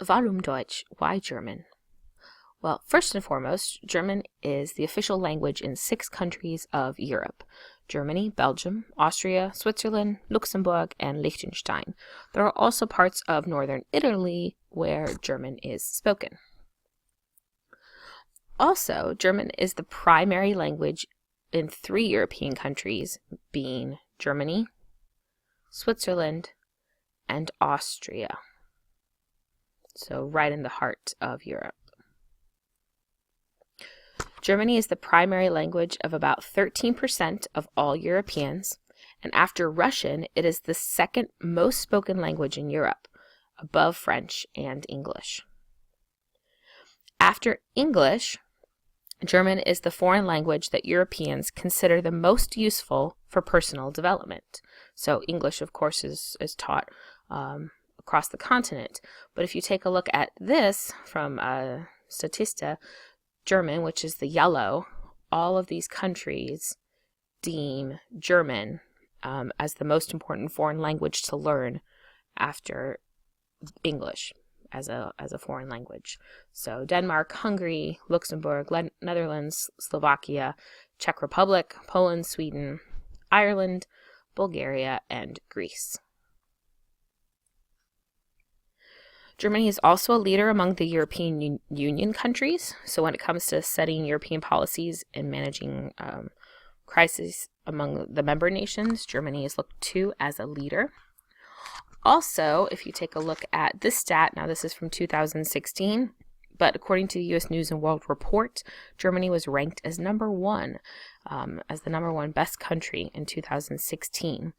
Warum Deutsch? Why German? Well, first and foremost, German is the official language in 6 countries of Europe: Germany, Belgium, Austria, Switzerland, Luxembourg, and Liechtenstein. There are also parts of northern Italy where German is spoken. Also, German is the primary language in 3 European countries, being Germany, Switzerland, and Austria. So right in the heart of Europe. Germany is the primary language of about 13% of all Europeans, and after Russian, it is the second most spoken language in Europe, above French and English. After English, German is the foreign language that Europeans consider the most useful for personal development. So English, of course, is taught across the continent. But if you take a look at this from Statista, German, which is the yellow, all of these countries deem German as the most important foreign language to learn after English as a foreign language. So Denmark, Hungary, Luxembourg, Netherlands, Slovakia, Czech Republic, Poland, Sweden, Ireland, Bulgaria, and Greece. Germany is also a leader among the European Union countries. So when it comes to setting European policies and managing crises among the member nations, Germany is looked to as a leader. Also, if you take a look at this stat, now this is from 2016, but according to the U.S. News and World Report, Germany was ranked as number 1, as the number 1 best country in 2016.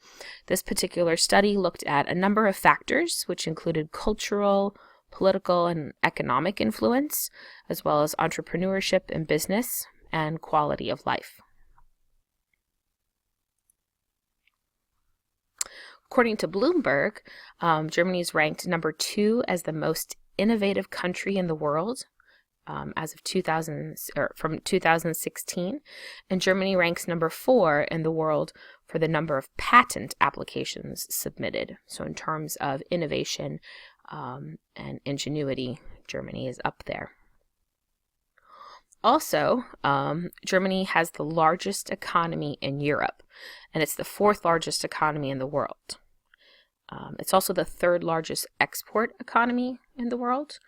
This particular study looked at a number of factors, which included cultural, political, and economic influence, as well as entrepreneurship and business, and quality of life. According to Bloomberg, Germany is ranked number 2 as the most innovative country in the world as of from 2016, and Germany ranks number 4 in the world for the number of patent applications submitted. So in terms of innovation and ingenuity, Germany is up there. Also, Germany has the largest economy in Europe, and it's the 4th largest economy in the world. It's also the 3rd largest export economy in the world.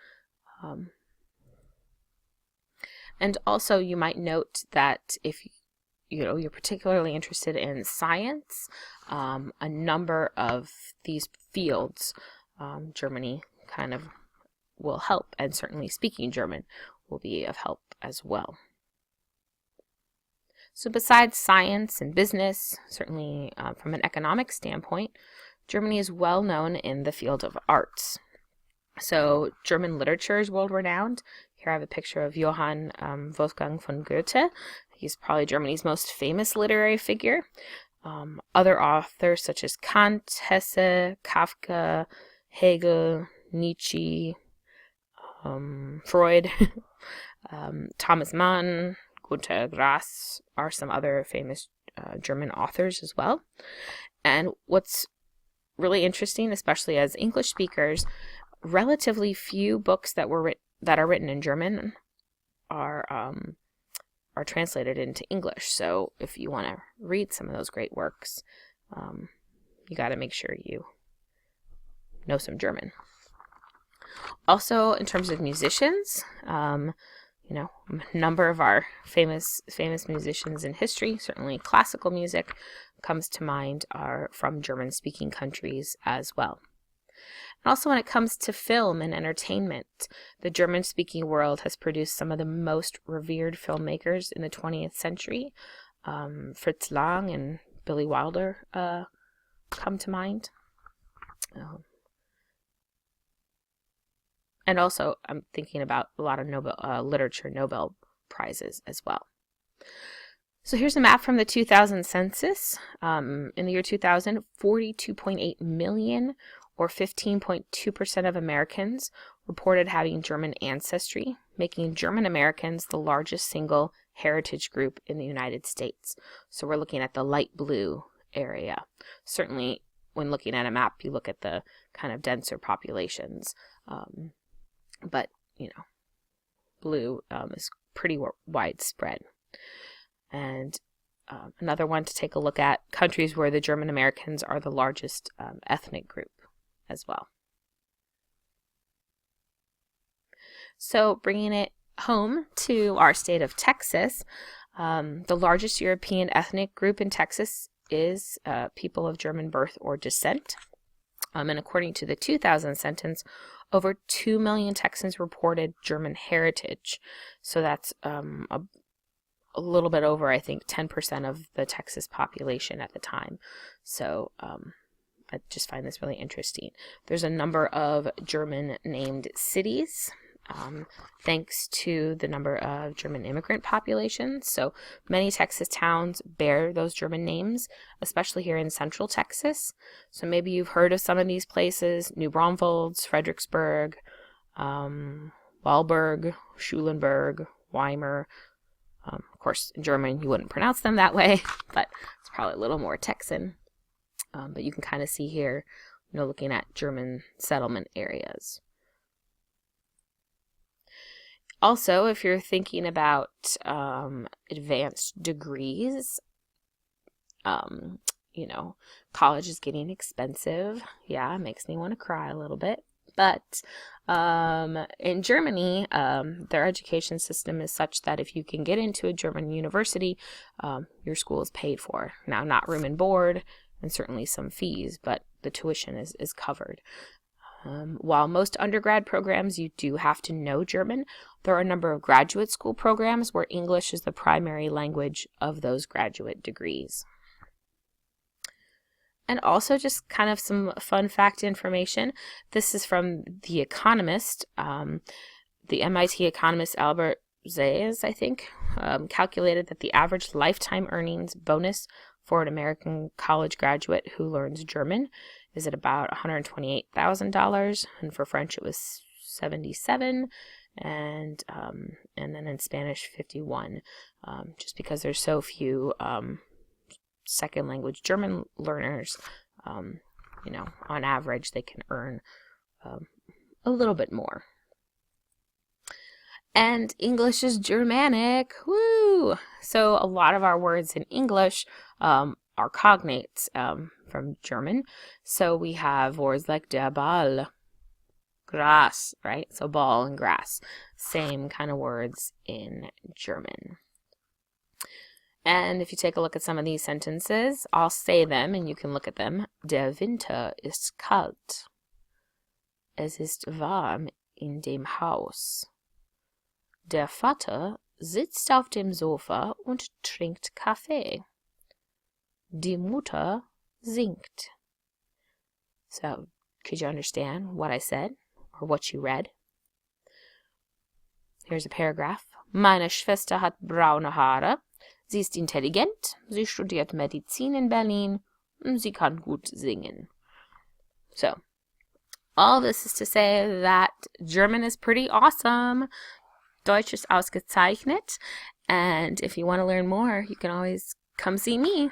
And also you might note that if you're particularly interested in science, a number of these fields, Germany kind of will help, and certainly speaking German will be of help as well. So besides science and business, certainly from an economic standpoint, Germany is well known in the field of arts. So German literature is world renowned. Here I have a picture of Johann Wolfgang von Goethe. He's probably Germany's most famous literary figure. Other authors such as Kant, Hesse, Kafka, Hegel, Nietzsche, Freud, Thomas Mann, Günter Grass are some other famous German authors as well. And what's really interesting, especially as English speakers, relatively few books that are written in German are translated into English. So if you want to read some of those great works, you got to make sure you know some German. Also, in terms of musicians, a number of our famous musicians in history, certainly classical music comes to mind, are from German-speaking countries as well. And also when it comes to film and entertainment, the German-speaking world has produced some of the most revered filmmakers in the 20th century. Fritz Lang and Billy Wilder come to mind. And also, I'm thinking about a lot of literature Nobel Prizes as well. So here's a map from the 2000 census. In the year 2000, 42.8 million, or 15.2% of Americans, reported having German ancestry, making German Americans the largest single heritage group in the United States. So we're looking at the light blue area. Certainly, when looking at a map, you look at the kind of denser populations. but, blue is pretty widespread. And another one to take a look at, countries where the German Americans are the largest ethnic group as well. So bringing it home to our state of Texas, the largest European ethnic group in Texas is people of German birth or descent. And according to the 2000 census, over 2 million Texans reported German heritage. So that's a little bit over, I think, 10% of the Texas population at the time. So I just find this really interesting. There's a number of German named cities, thanks to the number of German immigrant populations. So many Texas towns bear those German names, especially here in central Texas. So maybe you've heard of some of these places: New Braunfels, Fredericksburg, Wahlberg, Schulenburg, Weimar. Of course, in German, you wouldn't pronounce them that way, but it's probably a little more Texan. But you can kind of see here, looking at German settlement areas. Also, if you're thinking about advanced degrees, college is getting expensive. Yeah, it makes me want to cry a little bit. But in Germany, their education system is such that if you can get into a German university, your school is paid for. Now, not room and board, and certainly some fees, but the tuition is covered. While most undergrad programs, you do have to know German, there are a number of graduate school programs where English is the primary language of those graduate degrees. And also just kind of some fun fact information. This is from The Economist. The MIT economist Albert Zayas, I think, calculated that the average lifetime earnings bonus for an American college graduate who learns German is at about $128,000, and for French it was $77,000, and then in Spanish $51,000, just because there's so few second language German learners. On average they can earn a little bit more. And English is Germanic. Woo! So a lot of our words in English are cognates from German. So we have words like der Ball, Gras, right? So ball and grass. Same kind of words in German. And if you take a look at some of these sentences, I'll say them and you can look at them. Der Winter ist kalt. Es ist warm in dem Haus. Der Vater sitzt auf dem Sofa und trinkt Kaffee. Die Mutter singt. So, could you understand what I said or what you read? Here's a paragraph. Meine Schwester hat braune Haare. Sie ist intelligent. Sie studiert Medizin in Berlin. Sie kann gut singen. So, all this is to say that German is pretty awesome. Deutsch ist ausgezeichnet. And if you want to learn more, you can always come see me.